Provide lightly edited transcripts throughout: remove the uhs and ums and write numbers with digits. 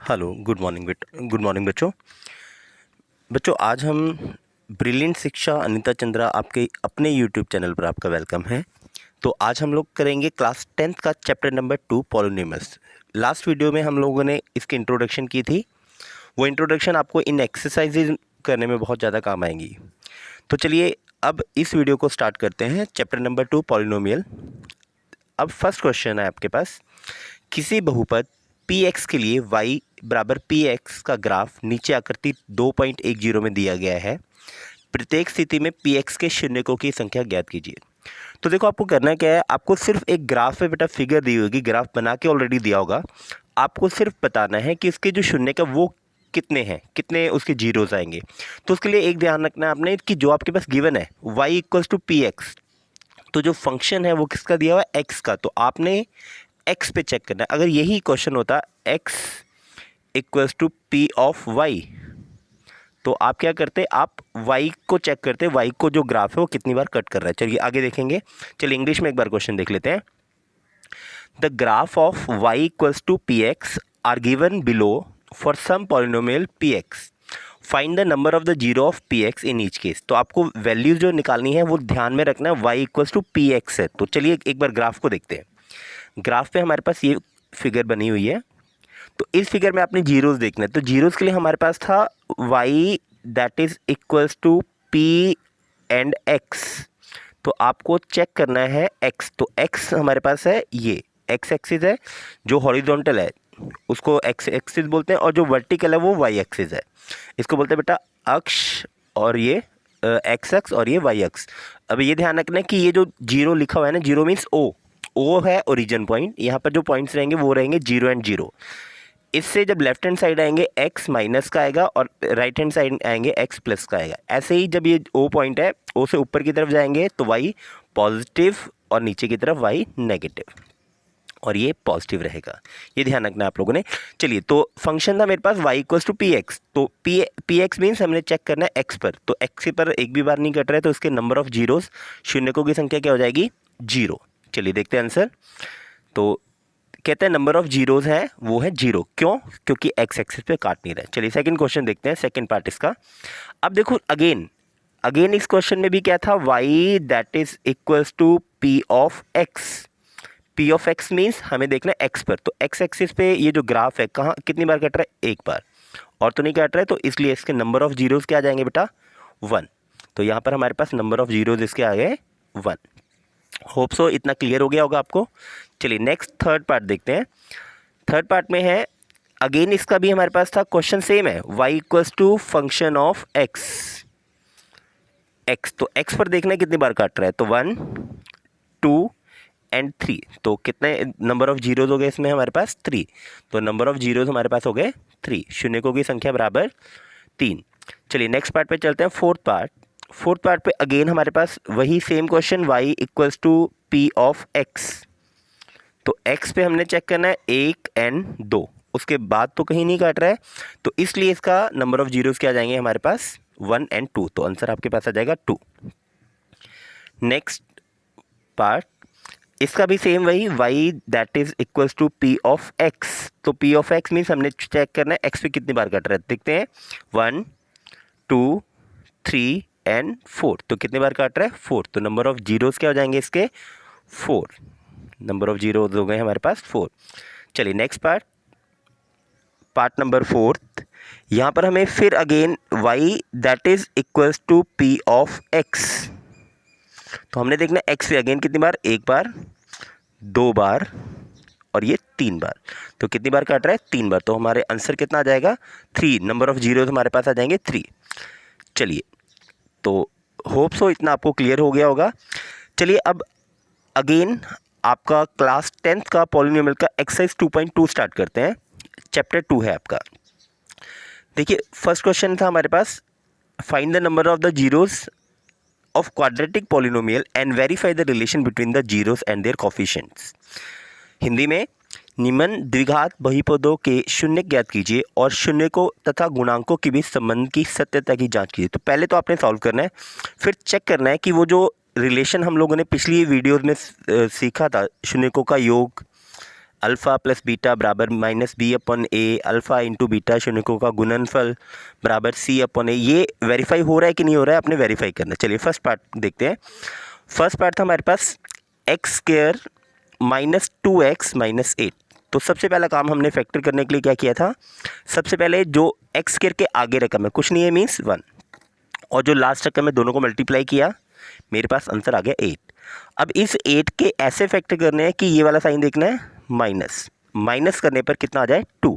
Hello, good morning बच्चों। आज हम ब्रिलियंट शिक्षा अनीता चंद्रा आपके अपने यूट्यूब चैनल पर आपका वेलकम है। तो आज हम लोग करेंगे क्लास 10th का chapter number 2 polynomials. Last video में हम लोगों ने इसकी इंट्रोडक्शन की थी। वो इंट्रोडक्शन आपको इन एक्सरसाइजेज करने में बहुत ज़्यादा काम आएंगी। तो चलिए अब इस वीडियो को स्टार्ट करते हैं। Chapter number 2 polynomial. अब फर्स्ट क्वेश्चन है आपके पास, किसी बहुपद px के लिए y बराबर px का ग्राफ नीचे आकृति 2.10 में दिया गया है। प्रत्येक स्थिति में px के शून्यकों की संख्या ज्ञात कीजिए। तो देखो आपको करना क्या है, आपको सिर्फ एक ग्राफ पे बेटा फिगर दी होगी, ग्राफ बना के ऑलरेडी दिया होगा। आपको सिर्फ बताना है कि इसके जो शून्य का वो कितने हैं, कितने उसके जीरोस आएंगे। तो उसके लिए एक ध्यान रखना है आपने कि जो आपके पास गिवन है y equals to P X, तो जो फंक्शन है वो किसका दिया हुआ है, x का। तो आपने x पे चेक करना है। अगर यही क्वेश्चन होता x equals to P of y, तो आप क्या करते, आप y को चेक करते, y को जो ग्राफ है वो कितनी बार कट कर रहा है। चलिए आगे देखेंगे। चलिए इंग्लिश में एक बार क्वेश्चन देख लेते हैं। The graph of y equals to P X are given below for some polynomial P X. Find the number of the zero of P X in each case. तो आपको वैल्यूज जो निकालनी है वो ध्यान में रखना है, y equals to P X है। तो चलिए एक बार ग्राफ को देखते हैं। ग्राफ पे हमारे पास ये फिगर बनी हुई है। तो इस फिगर में आपने जीरोस देखना है। तो जीरोस के लिए हमारे पास था y that is equals to p and x। तो आपको चेक करना है x। तो x हमारे पास है, ये x एक्सिस है, जो हॉरिजॉन्टल है उसको x एक्सिस बोलते हैं, और जो वर्टिकल है वो y एक्सिस है। इसको बोलते हैं बेटा अक्ष, और ये x अक्ष और ये y अक्ष। अब ये ध्यान रखना है कि ये जो जीरो लिखा हुआ है ना, जीरो मीन्स ओ है ओरिजिन पॉइंट। यहाँ पर जो पॉइंट्स रहेंगे वो रहेंगे 0 एंड 0। इससे जब लेफ्ट हैंड साइड आएंगे x माइनस का आएगा, और राइट हैंड साइड आएंगे x प्लस का आएगा। ऐसे ही जब ये ओ पॉइंट है, ओ से ऊपर की तरफ जाएंगे तो y पॉजिटिव, और नीचे की तरफ y नेगेटिव, और ये पॉजिटिव रहेगा। ये ध्यान रखना आप लोगों ने। चलिए, तो फंक्शन था मेरे पास y equals to P X. तो पी एक्स मीन्स हमने चेक करना है x पर। तो x पर एक भी बार नहीं कट रहा है, तो इसके नंबर ऑफ जीरोस, शून्यकों की संख्या क्या हो जाएगी, 0। चलिए देखते हैं आंसर। तो कहते हैं नंबर ऑफ जीरोस है वो है 0। क्यों? क्योंकि x एक्सिस पे काट नहीं रहा है। चलिए सेकंड क्वेश्चन देखते हैं, सेकंड पार्ट इसका। अब देखो अगेन इस क्वेश्चन में भी क्या था, y that is equals to p of x। p of x means हमें देखना है x पर। तो x एक्सिस पे ये जो ग्राफ है कहाँ कितनी बार कट रहा है, एक बार, और तो नहीं कट रहा है। तो इसलिए इसके नंबर ऑफ जीरोस क्या आ जाएंगे बेटा, 1। तो यहाँ पर हमारे पास नंबर ऑफ जीरोस इसके आ गए 1। होप सो इतना क्लियर हो गया होगा आपको। चलिए नेक्स्ट थर्ड पार्ट देखते हैं। थर्ड पार्ट में है, अगेन इसका भी हमारे पास था क्वेश्चन सेम है, y equals to function of x। तो x पर देखना है कितनी बार काट रहा है। तो 1, 2 एंड 3। तो कितने नंबर ऑफ जीरोज हो गए इसमें हमारे पास, 3। तो नंबर ऑफ जीरोज हमारे पास हो गए 3, शून्यकों की संख्या बराबर 3। चलिए नेक्स्ट पार्ट पे चलते हैं, फोर्थ पार्ट पे अगेन हमारे पास वही same question, y equals to p of x। तो x पे हमने चेक करना है 1 एंड 2, उसके बाद तो कहीं नहीं काट रहा है। तो इसलिए इसका नंबर ऑफ जीरोस क्या आ जाएंगे हमारे पास, 1 एंड 2। तो आंसर आपके पास आ जाएगा 2। नेक्स्ट पार्ट, इसका भी सेम वही, y that is equals to p of x। तो p ऑफ x मीन्स हमने चेक करना है x पे कितनी बार कट रहा है। देखते हैं 1, 2, 3 एंड 4। तो कितनी बार काट रहा है, 4। तो नंबर ऑफ जीरोस क्या हो जाएंगे इसके, 4। नंबर ऑफ जीरोस हो गए हमारे पास 4। चलिए नेक्स्ट पार्ट नंबर 4। यहाँ पर हमें फिर again y that is equals to p of x। तो हमने देखना x पे अगेन कितनी बार, एक बार, 2 बार, और ये 3 बार। तो कितनी बार काट रहा है, 3 बार। तो हमारे आंसर कितना आ जाएगा, 3। नंबर ऑफ जीरोस हमारे पास आ जाएंगे 3। चलिए, तो होप सो इतना आपको क्लियर हो गया होगा। चलिए अब अगेन आपका क्लास 10th का पॉलिनोमियल का एक्सरसाइज 2.2 स्टार्ट करते हैं। चैप्टर 2 है आपका। देखिए फर्स्ट क्वेश्चन था हमारे पास, find the number of the zeros of quadratic polynomial and verify the relation between the zeros and their coefficients. Hindi में, निम्न द्विघात बहुपदों के शून्य ज्ञात कीजिए और शून्यकों तथा गुणांकों के बीच संबंध की सत्यता की जांच कीजिए। तो पहले तो आपने सॉल्व करना है, फिर चेक करना है कि वो जो रिलेशन हम लोगों ने पिछली वीडियोस में सीखा था, शून्यकों का योग, अल्फ़ा प्लस बीटा बराबर minus B upon A, alpha into beta शून्यकों का गुणनफल बराबर सी अपन ए। ये वेरीफाई हो रहा है कि नहीं हो रहा है, आपने वेरीफाई करना। चलिए फर्स्ट पार्ट देखते हैं। फर्स्ट पार्ट था हमारे पास X square minus 2x minus 8। तो सबसे पहला काम हमने फैक्टर करने के लिए क्या किया था, सबसे पहले जो एक्स स्क्वायर के आगे रकम है कुछ नहीं है मीन्स 1, और जो लास्ट रकम है दोनों को मल्टीप्लाई किया, मेरे पास आंसर आ गया 8। अब इस 8 के ऐसे फैक्टर करने हैं कि ये वाला साइन देखना है माइनस, माइनस करने पर कितना आ जाए 2।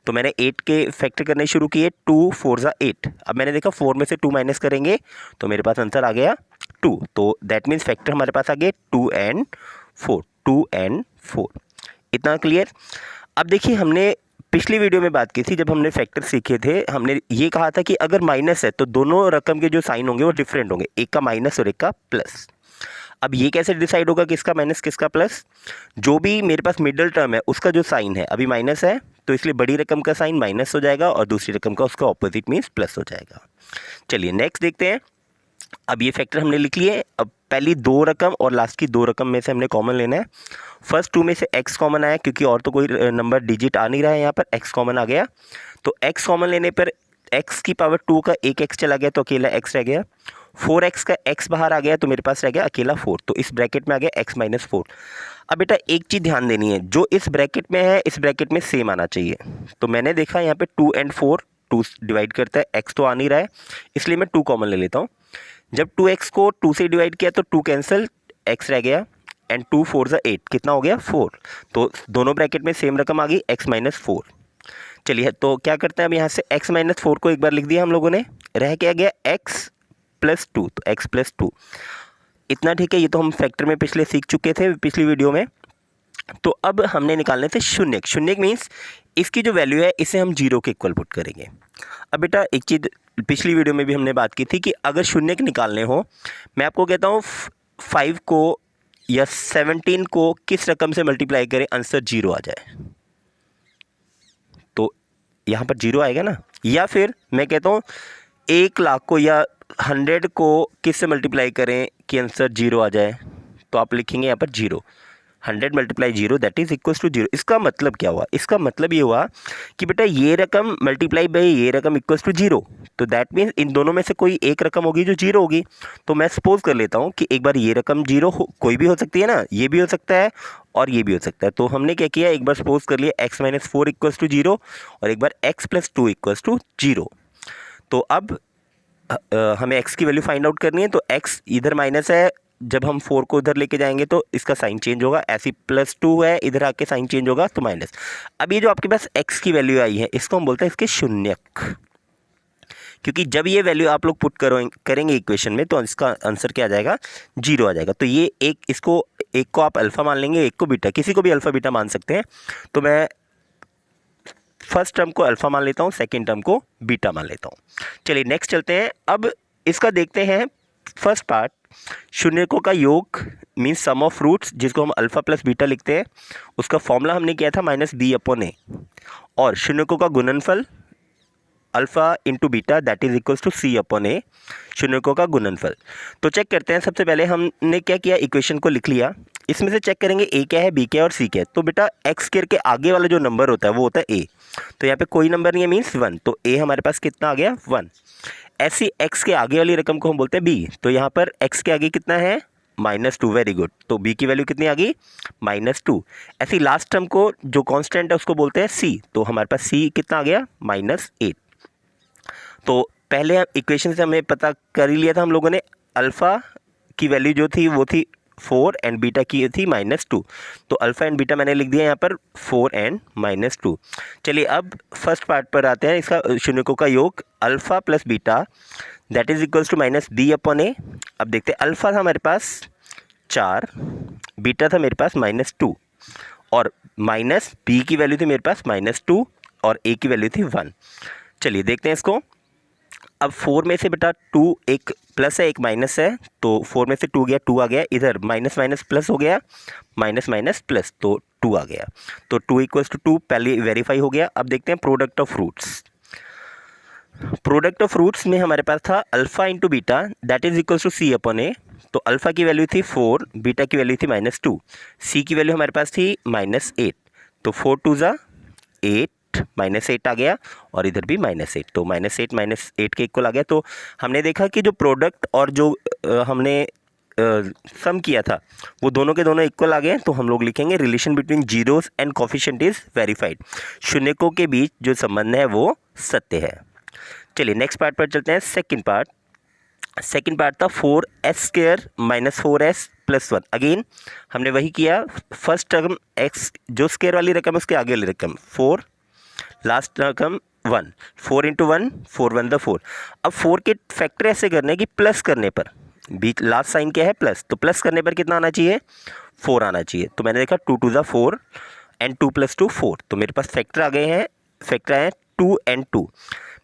तो मैंने 8 के फैक्टर करने शुरू किए, 2 4 ज़ा 8। अब मैंने देखा 4 में से 2 माइनस करेंगे तो मेरे पास आंसर आ गया 2। तो दैट मीन्स फैक्टर हमारे पास आ गए 2 and 4, 2 and 4। इतना क्लियर। अब देखिए हमने पिछली वीडियो में बात की थी, जब हमने फैक्टर सीखे थे हमने ये कहा था कि अगर माइनस है तो दोनों रकम के जो साइन होंगे वो डिफरेंट होंगे, एक का माइनस और एक का प्लस। अब ये कैसे डिसाइड होगा किसका माइनस किसका प्लस, जो भी मेरे पास मिडल टर्म है उसका जो साइन है अभी माइनस है तो इसलिए बड़ी रकम का साइन माइनस हो जाएगा और दूसरी रकम का उसका ऑपोजिट मीन्स प्लस हो जाएगा। चलिए नेक्स्ट देखते हैं। अब ये फैक्टर हमने लिख लिए। अब पहली 2 रकम और लास्ट की 2 रकम में से हमने कॉमन लेना है। फर्स्ट 2 में से x कॉमन आया क्योंकि और तो कोई नंबर डिजिट आ नहीं रहा है, यहाँ पर x कॉमन आ गया। तो x कॉमन लेने पर x की पावर 2 का एक x चला गया तो अकेला x रह गया। 4x का x बाहर आ गया तो मेरे पास रह गया अकेला 4। तो इस ब्रैकेट में आ गया x माइनस 4। अब बेटा एक चीज़ ध्यान देनी है, जो इस ब्रैकेट में है इस ब्रैकेट में सेम आना चाहिए। तो मैंने देखा यहाँ पे 2 and 4 2 डिवाइड करता है, x तो आ नहीं रहा है इसलिए मैं 2 कॉमन ले लेता हूँ। जब 2x को 2 से डिवाइड किया तो 2 कैंसिल, x रह गया एंड 2 4 ज़ा 8, कितना हो गया 4। तो दोनों ब्रैकेट में सेम रकम आ गई x माइनस 4। चलिए तो क्या करते हैं, अब यहाँ से x माइनस 4 को एक बार लिख दिया हम लोगों ने, रह क्या गया x प्लस 2, तो x प्लस 2। इतना ठीक है, ये तो हम फैक्टर में पिछले सीख चुके थे पिछली वीडियो में। तो अब हमने निकालने थे शून्यक। शून्यक मीन्स इसकी जो वैल्यू है इसे हम 0 के इक्वल पुट करेंगे। अब बेटा एक चीज़ पिछली वीडियो में भी हमने बात की थी कि अगर शून्यक निकालने हो, मैं आपको कहता हूँ 5 को या 17 को किस रकम से मल्टीप्लाई करें आंसर 0 आ जाए, तो यहाँ पर 0 आएगा ना। या फिर मैं कहता हूँ 1 लाख को या 100 को किस से मल्टीप्लाई करें कि आंसर 0 आ जाए, तो आप लिखेंगे यहाँ पर 0, 100 multiply 0 that is equals to 0। इसका मतलब क्या हुआ, इसका मतलब ये हुआ कि बेटा ये रकम मल्टीप्लाई बाई ये रकम इक्वल्स टू 0। तो दैट मीन्स इन दोनों में से कोई एक रकम होगी जो 0 होगी। तो मैं सपोज कर लेता हूँ कि एक बार ये रकम 0 कोई भी हो सकती है ना, ये भी हो सकता है और ये भी हो सकता है। तो हमने क्या किया, एक बार सपोज कर लिया x माइनस 4 इक्वल्स टू 0 और एक बार x प्लस 2 इक्वल्स टू 0। तो अब हमें x की वैल्यू फाइंड आउट करनी है। तो x इधर माइनस है, जब हम 4 को उधर लेके जाएंगे तो इसका साइन चेंज होगा, ऐसी प्लस 2 है इधर आके साइन चेंज होगा तो माइनस। अब ये जो आपके पास x की वैल्यू आई है इसको हम बोलते हैं इसके शून्यक, क्योंकि जब ये वैल्यू आप लोग पुट करेंगे इक्वेशन में तो इसका आंसर क्या आ जाएगा 0 आ जाएगा। तो ये एक को आप अल्फ़ा मान लेंगे, एक को बीटा, किसी को भी अल्फ़ा बीटा मान सकते हैं। तो मैं फर्स्ट टर्म को अल्फ़ा मान लेता हूँ, सेकेंड टर्म को बीटा मान लेता हूँ। चलिए नेक्स्ट चलते हैं। अब इसका देखते हैं फर्स्ट पार्ट, शून्यकों का योग मीन्स सम ऑफ रूट्स, जिसको हम अल्फ़ा प्लस बीटा लिखते हैं। उसका फॉर्मूला हमने किया था माइनस बी अपॉन ए, और शून्यकों का गुणनफल alpha into beta that is equals to C upon A, शून्यकों का गुणनफल। तो चेक करते हैं। सबसे पहले हमने क्या किया, इक्वेशन को लिख लिया। इसमें से चेक करेंगे ए क्या है, बी क्या है और सी क्या है। तो बेटा एक्स स्क्वायर के आगे वाला जो नंबर होता है वो होता है ए, तो यहाँ पे कोई नंबर नहीं है मीन्स 1, तो ए हमारे पास कितना आ गया 1। ऐसी एक्स के आगे वाली रकम को हम बोलते हैं बी, तो यहाँ पर एक्स के आगे कितना है -2, वेरी गुड। तो बी की वैल्यू कितनी आ गई -2। ऐसी लास्ट टर्म को जो कांस्टेंट है उसको बोलते हैं सी, तो हमारे पास सी कितना आ गया -8। तो पहले इक्वेशन से हमें पता कर ही लिया था हम लोगों ने, अल्फ़ा की वैल्यू जो थी वो थी 4 एंड बीटा की थी -2। तो अल्फ़ा एंड बीटा मैंने लिख दिया यहाँ पर 4 एंड -2। चलिए अब फर्स्ट पार्ट पर आते हैं, इसका शून्यकों का योग alpha plus beta that is equals to minus B upon A. अब देखते हैं, अल्फ़ा था हमारे पास 4, बीटा था मेरे पास -2 और माइनस बी की वैल्यू थी मेरे पास -2 और ए की वैल्यू थी 1। चलिए देखते हैं इसको। अब 4 में से बेटा 2, एक प्लस है एक माइनस है, तो 4 में से 2 गया 2 आ गया, इधर माइनस माइनस प्लस हो गया, माइनस माइनस प्लस, तो 2 आ गया। तो 2 इक्वल्स टू 2 पहले वेरीफाई हो गया। अब देखते हैं product of roots. Product of roots में हमारे पास था alpha into beta that is equals to C upon A. तो अल्फ़ा की वैल्यू थी 4, बीटा की वैल्यू थी -2, सी की वैल्यू हमारे पास थी -8। तो 4 टू ज़ा 8, -8 आ गया, और इधर भी -8, तो -8 के इक्वल आ गया। तो हमने देखा कि जो प्रोडक्ट और जो हमने सम किया था वो दोनों के दोनों इक्वल आ गए। तो हम लोग लिखेंगे relation between zeros and coefficient is verified, शून्यकों के बीच जो संबंध है वो सत्य है। चलिए नेक्स्ट पार्ट पर चलते हैं। सेकंड पार्ट था 4s² - 4s + 1। अगेन हमने वही किया, फर्स्ट टर्म x जो स्क्वायर वाली रकम है उसके आगे वाली रकम 4, लास्ट रकम 1, 4 × 1 4 1 द 4। अब 4 के फैक्टर ऐसे करने कि प्लस करने पर बीच लास्ट साइन क्या है प्लस, तो प्लस करने पर कितना आना चाहिए 4 आना चाहिए। तो मैंने देखा 2 टू ज़ा 4 एंड 2 + 2 4, तो मेरे पास फैक्टर आ गए हैं, फैक्टर आए 2 एंड 2।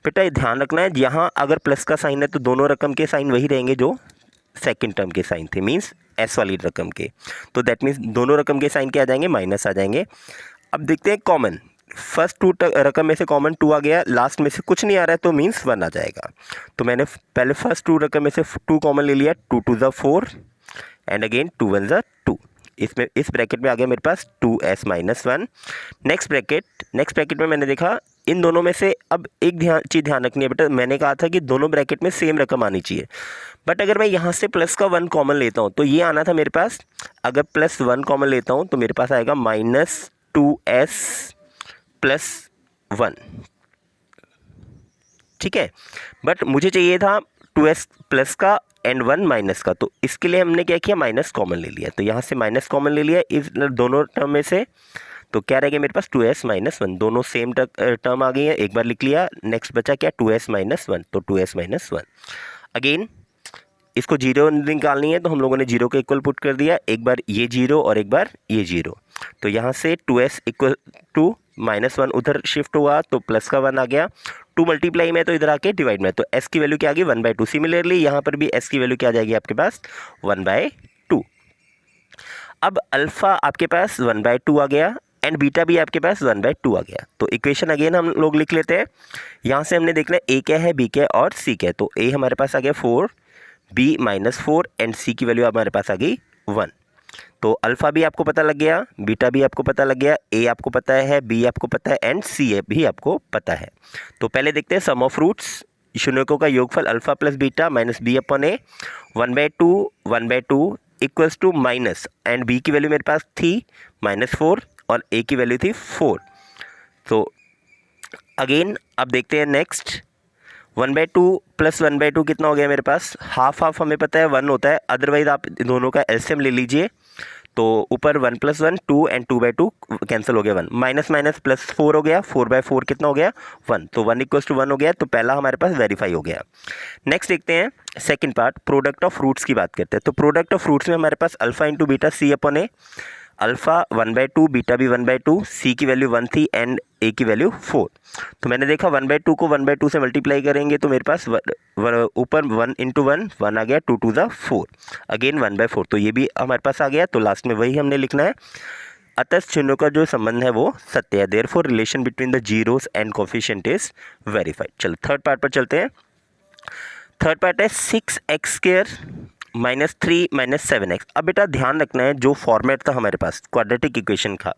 बेटा ये ध्यान रखना है, यहाँ अगर प्लस का साइन है तो दोनों रकम के साइन वही रहेंगे जो सेकंड टर्म के साइन थे, मींस एस वाली रकम के। तो दैट मीन्स दोनों रकम के साइन क्या आ जाएंगे, माइनस आ जाएंगे। अब देखते हैं कॉमन, फर्स्ट 2 रकम में से कॉमन 2 आ गया, लास्ट में से कुछ नहीं आ रहा है तो मीन्स 1 आ जाएगा। तो मैंने पहले फर्स्ट 2 रकम में से 2 कॉमन ले लिया, 2 टू ज़ा 4 एंड अगेन 2 1 ज़ा 2। इसमें इस ब्रैकेट में आ गया मेरे पास 2s - 1। नेक्स्ट ब्रैकेट में मैंने देखा इन दोनों में से, अब एक चीज़ ध्यान रखनी है बेटा, मैंने कहा था कि दोनों ब्रैकेट में सेम रकम आनी चाहिए, बट अगर मैं यहाँ से प्लस का 1 कॉमन लेता हूँ तो ये आना था मेरे पास, अगर +1 कॉमन लेता हूँ तो मेरे पास आएगा -2s + 1, ठीक है। बट मुझे चाहिए था 2s प्लस का एंड 1 माइनस का, तो इसके लिए हमने क्या किया, माइनस कॉमन ले लिया। तो यहाँ से माइनस कॉमन ले लिया इस दोनों टर्म में से, तो क्या रह गया मेरे पास 2s - 1, दोनों सेम टर्म आ गई है, एक बार लिख लिया। नेक्स्ट बचा क्या 2s - 1, तो 2s - 1। अगेन इसको जीरो निकालनी है तो हम लोगों ने जीरो के इक्वल पुट कर दिया, एक बार ये जीरो और एक बार ये जीरो। तो यहाँ से 2s = -1 उधर शिफ्ट हुआ तो प्लस का 1 आ गया, 2 मल्टीप्लाई में तो इधर आके डिवाइड में, तो s की वैल्यू क्या आ गई 1/2। सिमिलरली यहाँ पर भी s की वैल्यू क्या आ जाएगी आपके पास 1/2। अब अल्फ़ा आपके पास 1/2 आ गया एंड बीटा भी आपके पास 1/2 आ गया। तो इक्वेशन अगेन हम लोग लिख लेते हैं। यहाँ से हमने देखना है a क्या है, b क्या है और c क्या है। तो a हमारे पास आ गया 4, b -4 एंड c की वैल्यू हमारे पास आ गई 1। तो अल्फ़ा भी आपको पता लग गया, बीटा भी आपको पता लग गया, a आपको पता है, b आपको पता है एंड c भी आपको पता है। तो पहले देखते हैं सम ऑफ रूट्स, शून्यकों का योगफल alpha + beta - b/a 1/2 equals to minus, and b की वैल्यू मेरे पास थी -4 और a की वैल्यू थी 4। तो अगेन अब देखते हैं नेक्स्ट, 1/2 + 1/2 कितना हो गया मेरे पास, हाफ हमें पता है 1 होता है, अदरवाइज आप दोनों का एलसीएम ले लीजिए। तो ऊपर 1 + 1 2 एंड 2/2 कैंसिल हो गया 1, माइनस +4 हो गया, 4/4 कितना हो गया 1, तो 1 = 1 हो गया। तो पहला हमारे पास वेरीफाई हो गया। नेक्स्ट देखते हैं second part, product of roots की बात करते हैं। तो प्रोडक्ट ऑफ रूट्स में हमारे पास alpha × beta c/a, alpha 1/2 beta भी 1/2, c की वैल्यू 1 थी एंड a की वैल्यू 4। तो मैंने देखा 1/2 को 1/2 से मल्टीप्लाई करेंगे तो मेरे पास ऊपर 1 × 1 1 आ गया, 2 टू ज़ा 4, अगेन 1/4, तो ये भी हमारे पास आ गया। तो लास्ट में वही हमने लिखना है, अतः चिन्हों का जो संबंध है वो सत्य है, therefore relation between the zeros and coefficient is verified. चलो थर्ड पार्ट पर चलते हैं। थर्ड पार्ट है 6x² - 3 - 7x। अब बेटा ध्यान रखना है, जो फॉर्मेट था हमारे पास क्वाड्रेटिक इक्वेशन का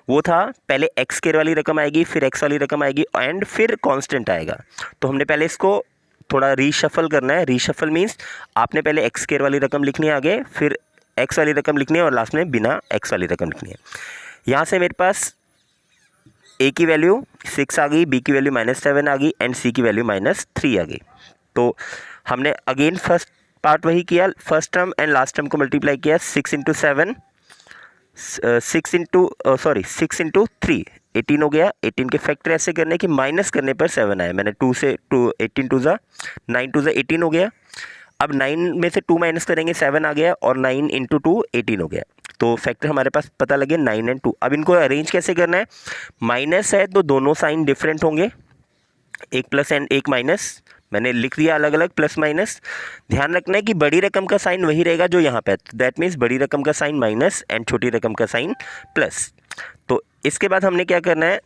वो था पहले x² वाली रकम आएगी, फिर x वाली रकम आएगी एंड फिर कांस्टेंट आएगा। तो हमने पहले इसको थोड़ा रीशफल करना है। रीशफल मीन्स आपने पहले x² वाली रकम लिखनी है आगे, फिर x वाली रकम लिखनी है और लास्ट में बिना x वाली रकम लिखनी है। यहाँ से मेरे पास a की वैल्यू 6 आ गई, b की वैल्यू -7 आ गई एंड c की वैल्यू -3 आ गई। तो हमने अगेन फर्स्ट पार्ट वही किया, first term and last term को मल्टीप्लाई किया, 6 × 3 18 हो गया। 18 के फैक्टर ऐसे करने कि माइनस करने पर 7 आया, मैंने 2 से 18 टू ज़ा 9 टू ज़ा 18 हो गया। अब 9 में से 2 माइनस करेंगे 7 आ गया और 9 × 2 18 हो गया। तो फैक्टर हमारे पास पता लगे 9 एंड 2। अब इनको अरेंज कैसे करना है, माइनस है तो दोनों साइन डिफरेंट होंगे, एक प्लस एंड एक माइनस, मैंने लिख दिया अलग अलग प्लस माइनस। ध्यान रखना है कि बड़ी रकम का साइन वही रहेगा जो यहाँ पे है, तो दैट मीन्स बड़ी रकम का साइन माइनस एंड छोटी रकम का साइन प्लस। तो इसके बाद हमने क्या करना है,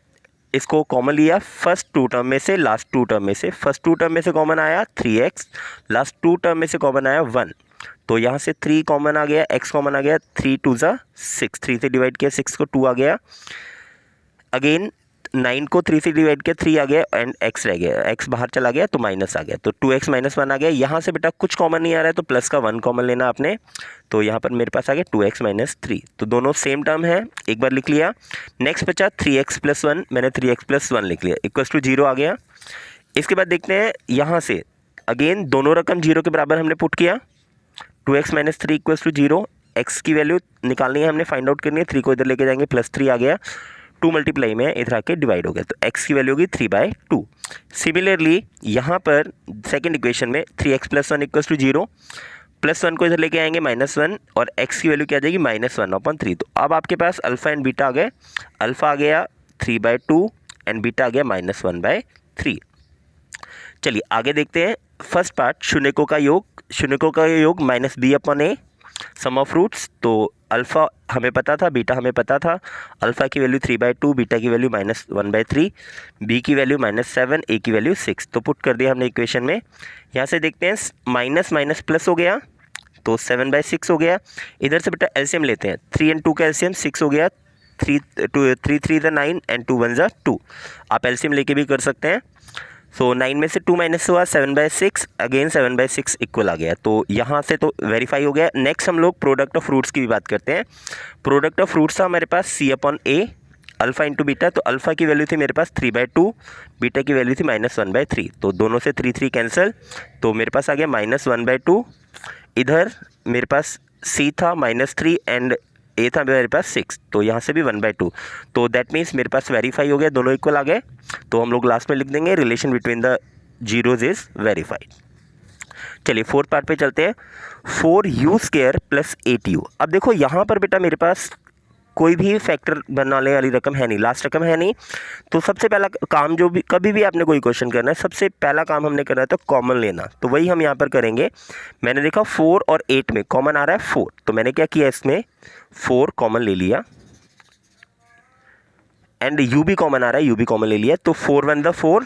इसको कॉमन लिया फर्स्ट 2 टर्म में से, लास्ट 2 टर्म में से। फर्स्ट 2 टर्म में से कॉमन आया 3x, लास्ट 2 टर्म में से कॉमन आया 1। तो यहाँ से 3 कॉमन आ गया, x कॉमन आ गया, 3 टू ज़ा 6, 3 से डिवाइड किया 6 को 2 आ गया, अगेन 9 को 3 से डिवाइड किया, 3 आ गया एंड x रह गया, x बाहर चला गया तो माइनस आ गया, तो 2x माइनस 1 आ गया। यहाँ से बेटा कुछ कॉमन नहीं आ रहा है तो प्लस का 1 कॉमन लेना आपने, तो यहाँ पर मेरे पास आ गया 2x माइनस 3, तो दोनों सेम टर्म है, एक बार लिख लिया। नेक्स्ट बचा 3x प्लस 1, मैंने 3x प्लस 1 लिख लिया, इक्वल्स टू 0 आ गया। इसके बाद देखते हैं यहाँ से अगेन दोनों रकम 0 के बराबर हमने पुट किया, 2x minus 3 equals to 0, x की वैल्यू निकालनी है हमने, फाइंड आउट करनी है, 3 को इधर लेके जाएंगे, प्लस 3 आ गया, 2 मल्टीप्लाई में इधर आके डिवाइड हो गया, तो x की वैल्यू होगी 3/2। सिमिलरली यहाँ पर सेकंड इक्वेशन में 3x plus 1 equals to 0, plus 1 को इधर लेके आएंगे -1 और x की वैल्यू क्या आ जाएगी -1/3। तो अब आपके पास अल्फ़ा एंड बीटा आ गए, अल्फ़ा आ गया 3/2 एंड बीटा आ गया -1/3। चलिए आगे देखते हैं फर्स्ट पार्ट, शून्यकों का योग, शून्यकों का योग -b/a सम ऑफ रूट्स। तो अल्फ़ा हमें पता था, बीटा हमें पता था, अल्फ़ा की वैल्यू 3/2, बीटा की वैल्यू -1/3, बी की वैल्यू -7, ए की वैल्यू 6, तो पुट कर दिया हमने इक्वेशन में। यहाँ से देखते हैं माइनस माइनस प्लस हो गया तो 7/6 हो गया। इधर से बेटा एलसीएम लेते हैं, 3 एंड 2 का एलसीएम 6 हो गया, 3 3 9 एंड 2 1 2, आप एलसीएम लेके भी कर सकते हैं। सो 9 में से 2 माइनस हुआ 7/6, अगेन 7/6 इक्वल आ गया, तो यहाँ से तो वेरीफाई हो गया। नेक्स्ट हम लोग प्रोडक्ट ऑफ रूट्स की भी बात करते हैं। प्रोडक्ट ऑफ रूट्स था हमारे पास c/a, अल्फ़ा इंटू बीटा, तो अल्फ़ा की वैल्यू थी मेरे पास 3/2, बीटा की वैल्यू थी -1/3, तो दोनों से 3 कैंसिल, तो मेरे पास आ गया -1/2। इधर मेरे पास c था -3 एंड ए था मेरे पास 6, तो यहाँ से भी 1/2, तो दैट मीन्स मेरे पास वेरीफाई हो गया, दोनों इक्वल आ गए। तो हम लोग लास्ट में लिख देंगे relation between the zeros is verified. चलिए फोर्थ पार्ट पे चलते हैं, 4u² प्लस 8u। अब देखो यहाँ पर बेटा मेरे पास कोई भी फैक्टर बनाने वाली रकम है नहीं, लास्ट रकम है नहीं, तो सबसे पहला काम जो भी कभी भी आपने कोई क्वेश्चन करना है, सबसे पहला काम हमने करना है तो कॉमन लेना, तो वही हम यहाँ पर करेंगे। मैंने देखा 4 और 8 में कॉमन आ रहा है 4, तो मैंने क्या किया इसमें 4 कॉमन ले लिया एंड u भी कॉमन आ रहा है, u भी कॉमन ले लिया, तो 4 1 द 4,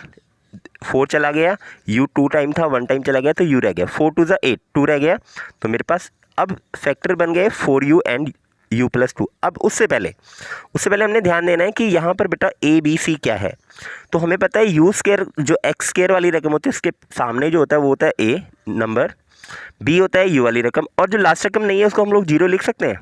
4 चला गया, u 2 टाइम था 1 टाइम चला गया तो u रह गया, 4 2 ज़ा 8, 2 रह गया, तो मेरे पास अब फैक्टर बन गए 4u एंड u प्लस 2। अब उससे पहले हमने ध्यान देना है कि यहाँ पर बेटा a b c क्या है, तो हमें पता है u² जो x² वाली रकम होती है उसके सामने जो होता है वो होता है a नंबर, b होता है u वाली रकम, और जो लास्ट रकम नहीं है उसको हम लोग 0 लिख सकते हैं,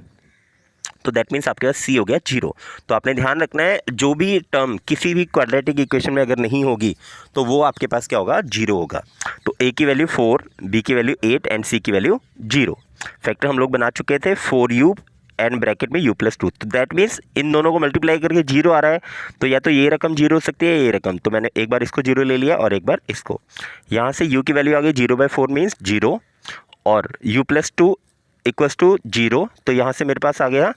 तो दैट मीन्स आपके पास c हो गया 0। तो आपने ध्यान रखना है जो भी टर्म किसी भी क्वाड्रेटिक इक्वेशन में अगर नहीं होगी तो वो आपके पास क्या होगा 0 होगा। तो a की वैल्यू 4, b की वैल्यू 8 एंड c की वैल्यू 0। फैक्टर हम लोग बना चुके थे 4u एंड ब्रैकेट में u प्लस 2, तो दैट मीन्स इन दोनों को मल्टीप्लाई करके 0 आ रहा है, तो या तो ये रकम 0 हो सकती है ये रकम, तो मैंने एक बार इसको 0 ले लिया और एक बार इसको। यहाँ से u की वैल्यू आ गई 0/4 मीन्स 0 और u प्लस 2 इक्वल्स टू 0, तो यहाँ से मेरे पास आ गया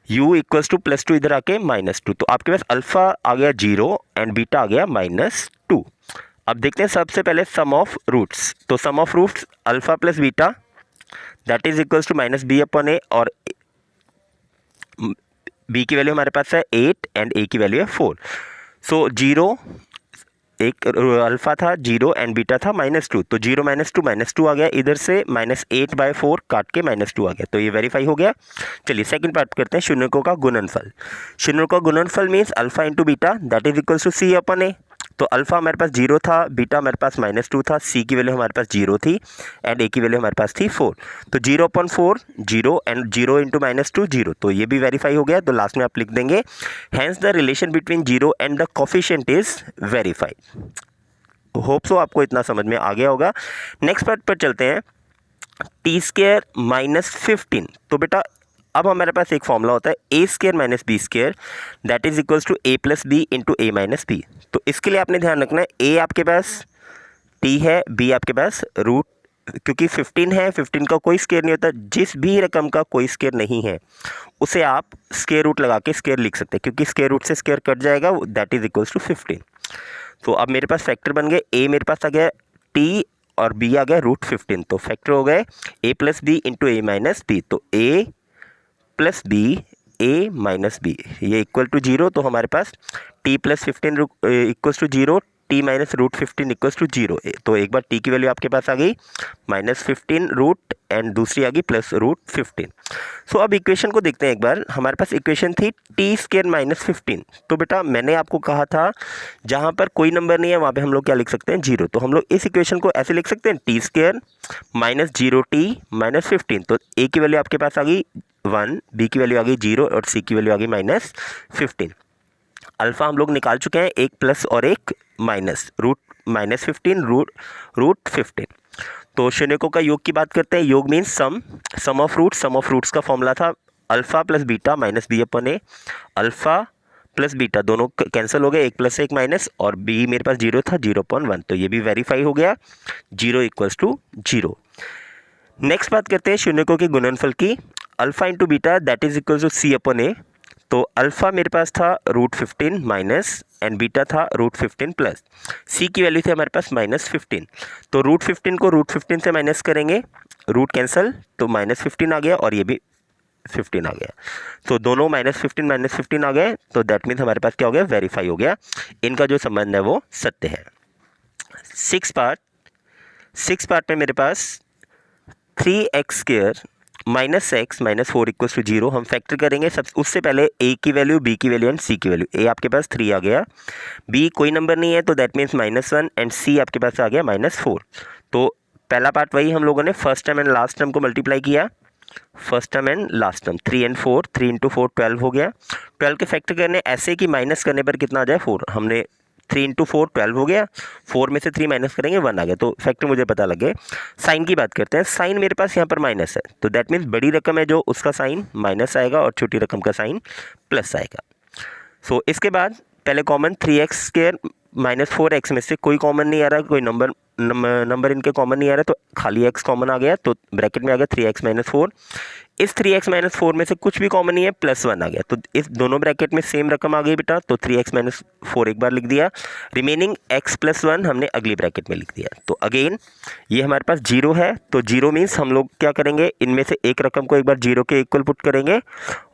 u इक्वल्स टू प्लस 2 इधर आके -2, तो आपके पास अल्फ़ा आ गया 0 एंड बीटा आ गया -2। अब देखते हैं सबसे पहले सम ऑफ रूट्स, तो sum of roots alpha plus beta that is equals to -b/a, और b की वैल्यू हमारे पास है 8 एंड a की वैल्यू है 4। सो 0 एक अल्फ़ा था 0 एंड बीटा था -2, तो 0 -2 आ गया, इधर से -8/4 काट के -2 आ गया, तो ये वेरीफाई हो गया। चलिए सेकंड पार्ट करते हैं, शून्यकों का गुणनफल। शून्यकों का गुणनफल means alpha into beta that is equals to c/a, तो अल्फ़ा हमारे पास 0 था, बीटा हमारे पास -2 था, c की वैल्यू हमारे पास 0 थी एंड a की वैल्यू हमारे पास थी 4, तो 0/4 0 एंड 0 इंटू -2 0, तो ये भी वेरीफाई हो गया। तो लास्ट में आप लिख देंगे hence the relation between 0 and the coefficient is verified. Hope so आपको इतना समझ में आ गया होगा। नेक्स्ट पार्ट पर चलते हैं, t² -15, तो बेटा अब हमारे पास एक फॉर्मूला होता है a² - b² that is equals to a plus B into a minus B. तो इसके लिए आपने ध्यान रखना है a आपके पास t है, b आपके पास रूट, क्योंकि 15 है, 15 का कोई स्क्वायर नहीं होता, जिस भी रकम का कोई स्क्वायर नहीं है उसे आप स्क्वायर रूट लगा के स्क्वायर लिख सकते हैं, क्योंकि स्क्वायर रूट से स्क्वायर कट जाएगा, दैट इज इक्वल्स टू 15। तो अब मेरे पास फैक्टर बन गए, a मेरे पास आ गया t और b आ गया √15, तो फैक्टर हो गए a plus B into a minus B, तो a plus B a minus B ये इक्वल टू 0, तो हमारे पास t plus 15 equals to 0, T minus root 15 equals to 0। तो एक बार टी की वैल्यू आपके पास आ गई -15 रूट एंड दूसरी आ गई प्लस रूट 15। सो अब इक्वेशन को देखते हैं एक बार। हमारे पास इक्वेशन थी टी स्क्वायर माइनस 15। तो बेटा मैंने आपको कहा था जहाँ पर कोई नंबर नहीं है वहाँ पे हम लोग क्या लिख सकते हैं 0। तो हम लोग इस इक्वेशन को ऐसे लिख सकते हैं T square minus 0t minus 15। तो ए की वैल्यू आपके पास आ गई 1, बी की वैल्यू आ गई 0 और सी की वैल्यू आ गई -15। अल्फ़ा हम लोग निकाल चुके हैं, एक प्लस और एक माइनस, रूट -15 रूट 15। तो शून्यकों का योग की बात करते हैं। योग मीन्स सम ऑफ रूट्स का फॉर्मूला था alpha plus beta minus B upon A. Alpha plus beta दोनों कैंसिल हो गए, एक प्लस एक माइनस, और बी मेरे पास 0 था 0.1। तो ये भी वेरीफाई हो गया, 0 इक्वल्स टू 0। नेक्स्ट बात करते हैं शून्यकों के गुणनफल की। Alpha into beta that is equal to C upon A. तो अल्फ़ा मेरे पास था रूट 15 माइनस एंड बीटा था रूट 15 प्लस। सी की वैल्यू थी हमारे पास -15। तो रूट 15 को रूट 15 से माइनस करेंगे, रूट कैंसिल, तो -15 आ गया और ये भी 15 आ गया। तो दोनों -15 आ गए। तो दैट मीन्स हमारे पास क्या हो गया, वेरीफाई हो गया। इनका जो संबंध है वो सत्य है। सिक्स पार्ट में मेरे पास 3x² minus X minus 4 equals to 0 हम फैक्टर करेंगे। सब उससे पहले ए की वैल्यू, बी की वैल्यू एंड सी की वैल्यू। ए आपके पास 3 आ गया, बी कोई नंबर नहीं है तो दैट मीन्स -1 एंड सी आपके पास आ गया -4। तो पहला पार्ट वही हम लोगों ने first term and last term को मल्टीप्लाई किया, first term and last term 3 and 4, 3 into 4 12 हो गया। 12 के फैक्टर करने ऐसे कि माइनस करने पर कितना आ जाए 4। हमने 3 इंटू 4 12 हो गया, 4 में से 3 माइनस करेंगे 1 आ गया। तो फैक्टर मुझे पता लगे। साइन की बात करते हैं। साइन मेरे पास यहाँ पर माइनस है, तो दैट मीन्स बड़ी रकम है जो उसका साइन माइनस आएगा और छोटी रकम का साइन प्लस आएगा। सो इसके बाद पहले कॉमन 3x² माइनस 4x में से कोई कॉमन नहीं आ रहा, कोई नंबर इनके कॉमन नहीं आ रहा, तो खाली x कॉमन आ गया। तो ब्रैकेट में आ गया 3x माइनस 4। इस 3x माइनस 4 में से कुछ भी कॉमन नहीं है, +1 आ गया। तो इस दोनों ब्रैकेट में सेम रकम आ गई बेटा, तो 3x माइनस 4 एक बार लिख दिया, रिमेनिंग x प्लस 1 हमने अगली ब्रैकेट में लिख दिया। तो अगेन ये हमारे पास 0 है, तो 0 मीन्स हम लोग क्या करेंगे, इनमें से एक रकम को एक बार 0 के इक्वल पुट करेंगे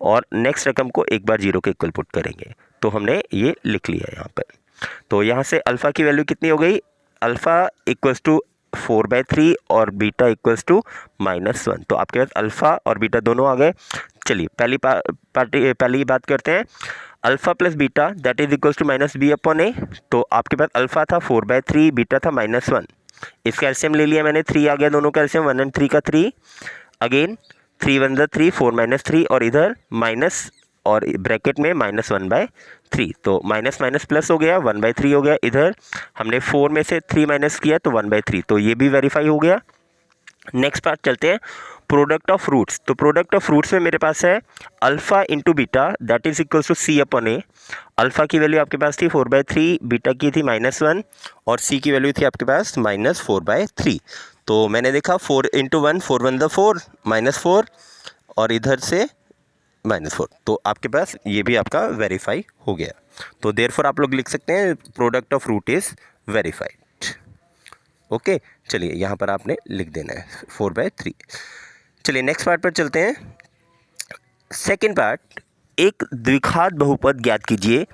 और नेक्स्ट रकम को एक बार 0 के इक्वल पुट करेंगे। तो हमने ये लिख लिया यहाँ पर। तो यहाँ से अल्फ़ा की वैल्यू कितनी हो गई, अल्फ़ा इक्वल्स टू 4/3 और बीटा इक्वल्स टू -1। तो आपके पास अल्फ़ा और बीटा दोनों आ गए। चलिए पहली बात करते हैं। Alpha plus beta that is equals to -b/a। तो आपके पास अल्फ़ा था 4/3, बीटा था -1। इसका एलसीएम ले लिया मैंने, 3 आ गया दोनों का एलसीएम, 1 and 3 का 3। अगेन 3 1 ज़ा 3, 4 - 3 और इधर माइनस और ब्रैकेट में -1/3। तो माइनस माइनस प्लस हो गया, 1/3 हो गया। इधर हमने 4 में से 3 माइनस किया तो 1/3। तो ये भी वेरीफाई हो गया। नेक्स्ट पार्ट चलते हैं, प्रोडक्ट ऑफ रूट्स। तो प्रोडक्ट ऑफ रूट्स में मेरे पास है alpha into beta that is equals to c/a। Alpha की वैल्यू आपके पास थी 4/3, बीटा की थी -1 और सी की वैल्यू थी आपके पास -4/3। तो मैंने देखा 4 इंटू 1, 4 1 ज़ा 4 -4 और इधर से -4। तो आपके पास ये भी आपका वेरीफाई हो गया। तो देयरफॉर आप लोग लिख सकते हैं product of root is verified. Okay, चलिए यहाँ पर आपने लिख देना है 4/3। चलिए नेक्स्ट पार्ट पर चलते हैं। सेकंड पार्ट, एक द्विघात बहुपद ज्ञात कीजिए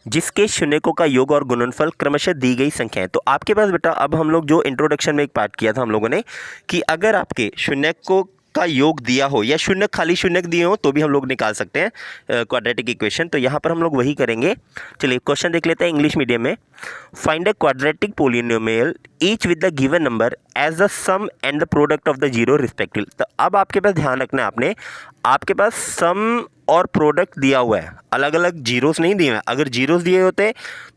जिसके शून्यकों का योग और गुणनफल क्रमशः दी गई संख्याएं। तो आपके पास बेटा अब हम लोग जो इंट्रोडक्शन में एक पार्ट किया था हम लोगों ने कि अगर आपके शून्यकों का योग दिया हो या शून्य खाली शून्य दिए हो तो भी हम लोग निकाल सकते हैं क्वाड्रेटिक इक्वेशन। तो यहाँ पर हम लोग वही करेंगे। चलिए क्वेश्चन देख लेते हैं इंग्लिश मीडियम में। Find a quadratic polynomial each with the given number as the sum and the product of the zero respectively. तो अब आपके पास ध्यान रखना है आपने, आपके पास सम और प्रोडक्ट दिया हुआ है, अलग अलग जीरोस नहीं दिए हैं। अगर जीरोस दिए होते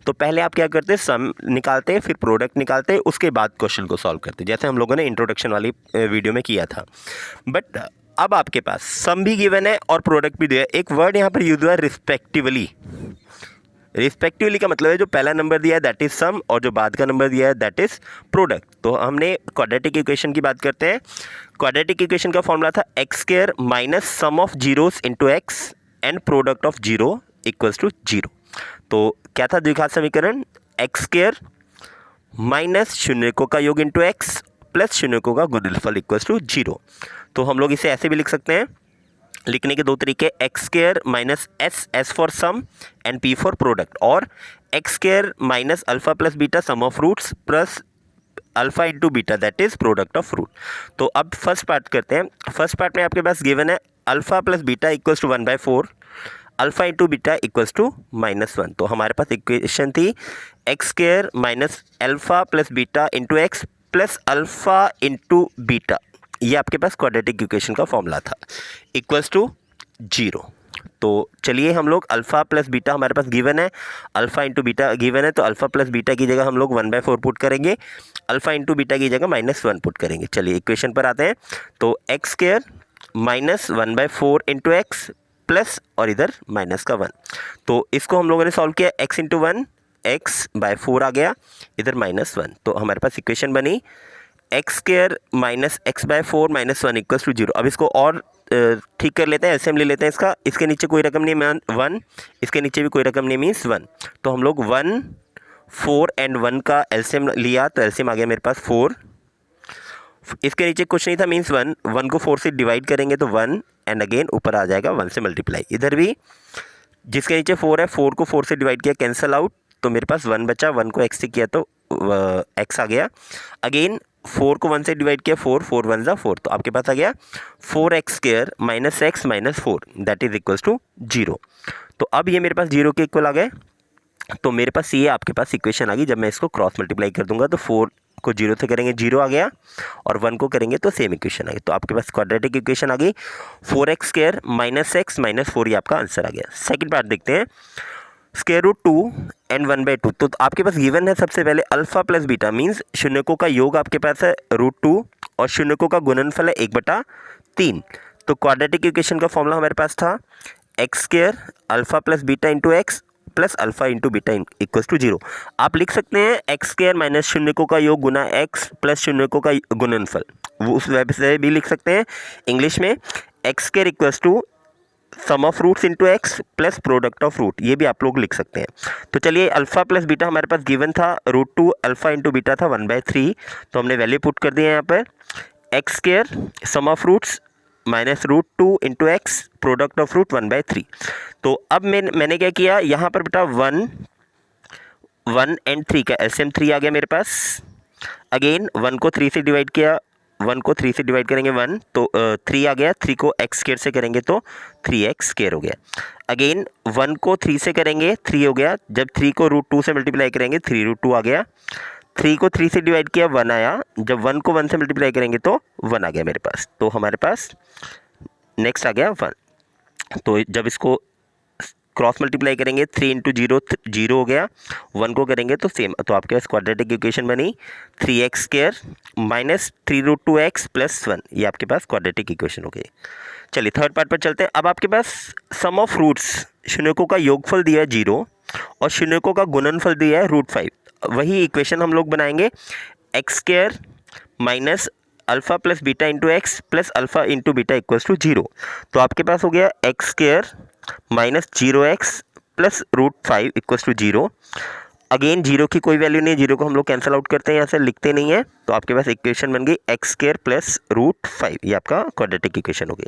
तो पहले आप क्या करते, सम निकालते फिर प्रोडक्ट निकालते, उसके बाद क्वेश्चन को सॉल्व करते, जैसे हम लोगों ने इंट्रोडक्शन वाली वीडियो में किया था। बट अब आपके पास सम भी गिवन है और प्रोडक्ट भी दिया है। एक वर्ड यहाँ पर यूज हुआ है रिस्पेक्टिवली। रिस्पेक्टिवली का मतलब है जो पहला नंबर दिया है दैट इज सम और जो बाद का नंबर दिया है दैट इज प्रोडक्ट। तो हमने क्वाड्रेटिक इक्वेशन की बात करते हैं। क्वाड्रेटिक इक्वेशन का फॉर्मूला था x² minus sum of zeros into X and product of zero equals to 0। तो क्या था द्विघात समीकरण, x² माइनस शून्यकों का योग इंटू एक्स प्लस शून्यकों का गुणनफल इक्वल्स टू 0। तो हम लोग इसे ऐसे भी लिख सकते हैं लिखने के दो तरीके, X square minus S, S for sum and P for product, और X square minus alpha plus beta sum of roots plus alpha into beta that is product of root. तो अब फर्स्ट पार्ट करते हैं। First part में आपके पास given है alpha plus beta equals to 1/4, alpha into beta equals to -1। तो हमारे पास इक्वेशन थी X square minus alpha plus beta into X plus alpha into beta, ये आपके पास क्वाड्रेटिक इक्वेशन का फॉर्मूला था, इक्वल्स टू 0। तो चलिए हम लोग अल्फ़ा प्लस बीटा हमारे पास गिवन है, अल्फ़ा इंटू बीटा गिवन है, तो अल्फ़ा प्लस बीटा की जगह हम लोग 1/4 पुट करेंगे, अल्फ़ा इंटू बीटा की जगह -1 पुट करेंगे। चलिए इक्वेशन पर आते हैं। तो x square minus 1/4 into X plus और इधर माइनस का 1, तो इसको हम लोगों ने सॉल्व किया, एक्स इंटू 1 x/4 आ गया, इधर -1, तो हमारे पास इक्वेशन बनी X square minus x/4 -1 equals to 0। अब इसको और ठीक कर लेते हैं, एलसीएम ले लेते हैं इसका, इसके नीचे कोई रकम नहीं 1, इसके नीचे भी कोई रकम नहीं मीन्स 1, तो हम लोग 1, 4 एंड 1 का एलसीएम लिया, तो एलसीएम आ गया मेरे पास 4, इसके नीचे कुछ नहीं था मीन्स 1 को 4 से डिवाइड करेंगे तो 1 एंड अगेन ऊपर आ जाएगा 1 से मल्टीप्लाई, इधर भी जिसके नीचे 4 है 4 को 4 से डिवाइड किया कैंसल आउट, तो मेरे पास 1 बचा, 1 को x से किया तो x आ गया, अगेन 4 को 1 से डिवाइड किया 4, 4 1 ज़ा 4, तो आपके पास आ गया 4x square minus X minus 4 that is equals to 0। तो अब ये मेरे पास 0 के इक्वल आ गए, तो मेरे पास ये आपके पास इक्वेशन आ गई। जब मैं इसको क्रॉस मल्टीप्लाई कर दूंगा तो 4 को 0 से करेंगे 0 आ गया, और 1 को करेंगे तो सेम इक्वेशन आ गई, तो आपके पास क्वाड्रेटिक इक्वेशन आ गई 4x square minus X minus 4, ये आपका आंसर आ गया। सेकेंड पार्ट देखते हैं, स्क्वायर रूट 2 एंड 1/2, तो आपके पास गिवन है सबसे पहले अल्फा प्लस बीटा मीन्स शून्यकों का योग आपके पास है √2 और शून्यकों का गुणनफल है 1/3। तो क्वाड्रेटिक इक्वेशन का फॉर्मूला हमारे पास था X square alpha plus beta into X plus alpha into beta equals to 0। आप लिख सकते हैं एक्स स्क्वायर माइनस शून्यकों का योग गुना एक्स प्लस शून्यकों का गुणनफल, वो उस वेब से भी लिख सकते हैं इंग्लिश में, X square equals to sum of roots into X plus product of root, ये भी आप लोग लिख सकते हैं। तो चलिए अल्फा प्लस बीटा हमारे पास गिवन था √2, अल्फा इंटू बीटा था 1/3, तो हमने वैल्यू पुट कर दिया यहाँ पर, X square sum of roots minus √2 into X product of root 1/3। तो अब मैंने क्या किया यहाँ पर बेटा 1 एंड 3 का एलसीएम 3 आ गया मेरे पास, अगेन 1 को 3 से डिवाइड किया, 1 को 3 से डिवाइड करेंगे 1, तो 3 आ गया, 3 को एक्स स्क्वायर से करेंगे तो 3x स्क्वायर हो गया, अगेन 1 को 3 से करेंगे 3 हो गया, जब 3 को √2 से मल्टीप्लाई करेंगे 3√2 आ गया, 3 को 3 से डिवाइड किया 1 आया, जब 1 को 1 से मल्टीप्लाई करेंगे तो 1 आ गया मेरे पास, तो हमारे पास नेक्स्ट आ गया 1। तो जब इसको क्रॉस मल्टीप्लाई करेंगे 3 इंटू 0 0 हो गया, 1 को करेंगे तो सेम, तो आपके पास क्वाड्रेटिक इक्वेशन बनी 3x square minus 3√2x plus 1, ये आपके पास क्वाड्रेटिक इक्वेशन हो गई। चलिए थर्ड पार्ट पर चलते हैं। अब आपके पास सम ऑफ रूट्स, शून्यकों का योगफल दिया है 0 और शून्यकों का गुणनफल दिया है √5, वही इक्वेशन हम लोग बनाएंगे X square minus alpha plus beta into X plus alpha into beta equals to 0। तो आपके पास हो गया X square minus 0x plus √5 equals to 0, again 0 की कोई वैल्यू नहीं है, 0 को हम लोग कैंसिल आउट करते हैं, यहाँ से लिखते नहीं है, तो आपके पास इक्वेशन बन गई एक्स स्क्वायर प्लस √5, ये आपका क्वाड्रेटिक इक्वेशन हो गई।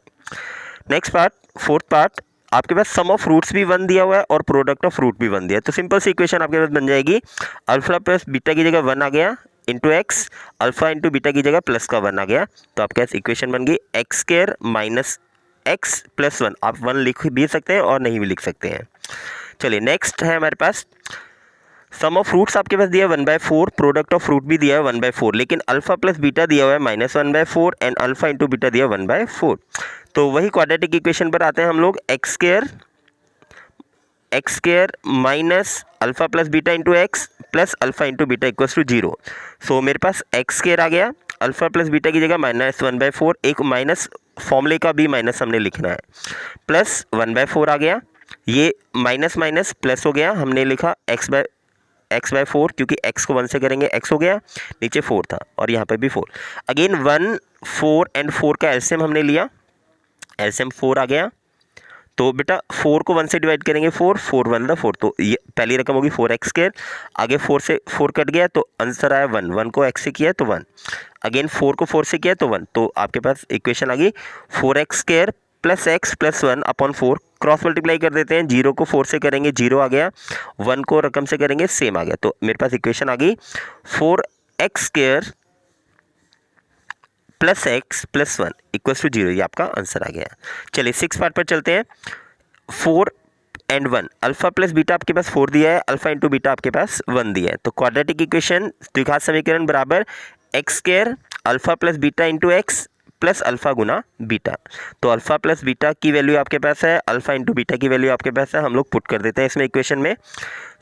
नेक्स्ट पार्ट, फोर्थ पार्ट, आपके पास सम ऑफ रूट्स भी 1 दिया हुआ है और प्रोडक्ट ऑफ रूट भी 1 दिया है, तो सिंपल सी इक्वेशन आपके पास बन जाएगी अल्फा प्लस बीटा की जगह 1 आ गया into x, alpha into beta की जगह प्लस का 1 आ गया, तो आपके पास इक्वेशन बन गई x square minus x plus 1, आप 1 लिख भी सकते हैं और नहीं भी लिख सकते हैं। चलिए नेक्स्ट है हमारे पास सम ऑफ रूट्स आपके पास दिया है 1/4, प्रोडक्ट ऑफ रूट भी दिया है 1/4, लेकिन अल्फा प्लस बीटा दिया हुआ है -1/4 एंड अल्फा इंटू बीटा दिया 1/4। तो वही क्वाड्रेटिक इक्वेशन पर आते हैं हम लोग, X square minus alpha plus beta into X plus alpha into beta equals to 0। So मेरे पास एक्स स्क्वायर आ गया, अल्फा प्लस बीटा की जगह -1/4, एक माइनस फॉर्मूले का भी माइनस हमने लिखना है, प्लस 1/4 आ गया, ये माइनस माइनस प्लस हो गया, हमने लिखा x/4 क्योंकि x को 1 से करेंगे x हो गया, नीचे 4 था और यहाँ पे भी 4, अगेन 1 4 एंड 4 का एलसीएम हमने लिया, एलसीएम 4 आ गया, तो बेटा 4 को 1 से डिवाइड करेंगे 4 4 1 दा 4, तो ये पहली रकम होगी 4x स्क्वायर, आगे 4 से 4 कट गया तो आंसर आया 1, 1 को x से किया तो 1, अगेन 4 को 4 से किया तो 1, तो आपके पास इक्वेशन आ गई 4x square plus X plus 1 upon 4, cross multiply कर देते हैं, 0 को 4 से करेंगे 0 आ गया, 1 को रकम से करेंगे सेम आ गया। तो मेरे पास इक्वेशन आ गई 4x² plus X plus 1 equals to 0, ये आपका आंसर आ गया। चलिए 6 पार्ट पर चलते हैं। 4 एंड 1, अल्फा प्लस बीटा आपके पास 4 दिया है, अल्फा इंटू बीटा आपके पास 1 दिया है। तो क्वाड्रेटिक इक्वेशन द्विघात समीकरण बराबर x² alpha plus beta into X plus alpha गुना बीटा। तो अल्फा प्लस बीटा की वैल्यू आपके पास है, अल्फा इंटू बीटा की वैल्यू आपके पास है, हम लोग पुट कर देते हैं इसमें इक्वेशन में।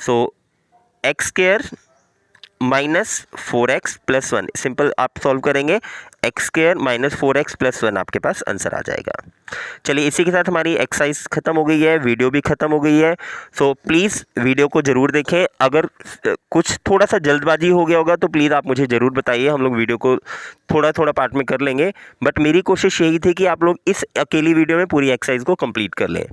सो x² minus 4x plus 1, simple आप सॉल्व करेंगे, x² माइनस 4x प्लस 1 आपके पास आंसर आ जाएगा। चलिए इसी के साथ हमारी एक्सरसाइज खत्म हो गई है, वीडियो भी खत्म हो गई है। सो प्लीज़ वीडियो को ज़रूर देखें। अगर कुछ थोड़ा सा जल्दबाजी हो गया होगा तो प्लीज़ आप मुझे ज़रूर बताइए, हम लोग वीडियो को थोड़ा थोड़ा पार्ट में कर लेंगे। बट मेरी कोशिश यही थी कि आप लोग इस अकेली वीडियो में पूरी एक्सरसाइज को कंप्लीट कर लें।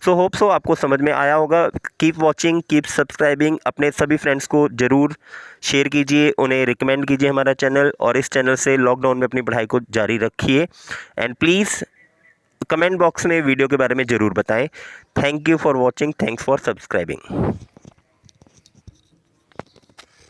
सो होप सो आपको समझ में आया होगा। कीप वॉचिंग, कीप सब्सक्राइबिंग, अपने सभी फ्रेंड्स को ज़रूर शेयर कीजिए, उन्हें रिकमेंड कीजिए हमारा चैनल, और इस चैनल से लॉकडाउन में अपनी पढ़ाई को जारी रखिए। एंड प्लीज़ कमेंट बॉक्स में वीडियो के बारे में ज़रूर बताएं। Thank you for watching, thanks for subscribing.